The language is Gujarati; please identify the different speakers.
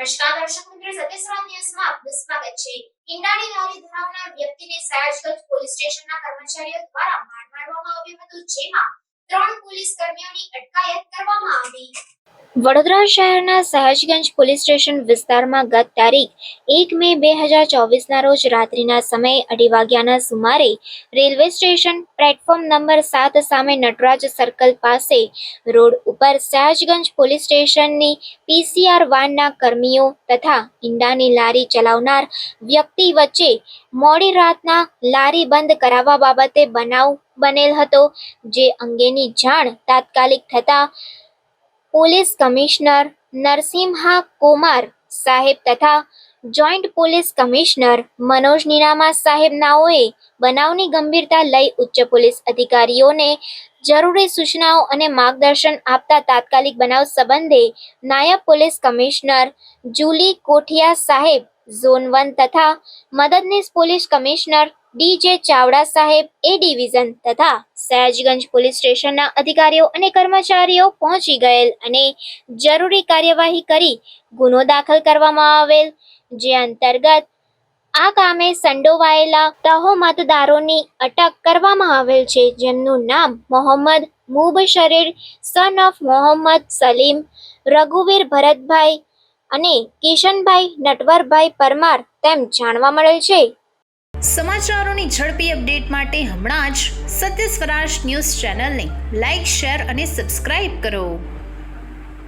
Speaker 1: નમસ્કાર દર્શક મિત્રો, સત્યસ્વરાજ ન્યૂઝમાં આપનું સ્વાગત છે। ઈંડાની લારી ધરાવનાર વ્યક્તિને સયાજગંજ પોલીસ સ્ટેશનના કર્મચારીઓ દ્વારા માર મારવામાં આવ્યું હતું, જેમાં 3 પોલીસ કર્મીઓની અટકાયત કરવામાં આવી। વડોદરા શહેરના સયાજગંજ પોલીસ સ્ટેશન વિસ્તારમાં ગત તારીખ 1 મે 2024ના રોજ રાત્રિના સમયે 2:30 વાગ્યાના સુમારે રેલવે સ્ટેશન પ્લેટફોર્મ નંબર 7 સામે નટરાજ સર્કલ પાસે રોડ ઉપર સયાજગંજ પોલીસ સ્ટેશનની પીસીઆર વાનના કર્મીઓ તથા ઈંડાની લારી ચલાવનાર વ્યક્તિ વચ્ચે મોડી રાતના લારી બંધ કરાવવા બાબતે બનાવ બનેલ હતો, જે અંગેની જાણ તાત્કાલિક થતા પોલીસ કમિશનર નરસિમ્હા કુમાર સાહેબ તથા joint police commissioner Manoj Ninama સાહેબ નાઓએ બનાવની ગંભીરતા લઈ ઉચ્ચ પોલીસ અધિકારીઓને જરૂરી સૂચનાઓ અને માર્ગદર્શન આપતા તાત્કાલિક બનાવ સંબંધે નાયબ પોલીસ કમિશનર જુલી કોઠિયા સાહેબ ઝોન 1 તથા મદદનીશ પોલીસ કમિશનર ડીજે ચાવડા સાહેબ એ ડિવિઝન તથા સયાજગંજ પોલીસ સ્ટેશનના અધિકારીઓ અને કર્મચારીઓ પહોંચી ગયેલ અને જરૂરી કાર્યવાહી કરી ગુનો દાખલ કરવામાં આવેલ, જે અંતર્ગત આ કામે સંડોવાયેલા તહોમતદારોની અટક કરવામાં આવેલ છે, જેમનું નામ મોહમ્મદ મુબશરીર સન ઓફ મોહમ્મદ સલીમ, રઘુવીર ભરતભાઈ અને કિશનભાઈ નટવરભાઈ પરમાર તેમ જાણવા મળેલ છે।
Speaker 2: સમાચારોની ઝડપી અપડેટ માટે હમણાં જ સત્ય સ્વરાજ ન્યૂઝ ચેનલને લાઇક, શેર અને સબસ્ક્રાઇબ કરો।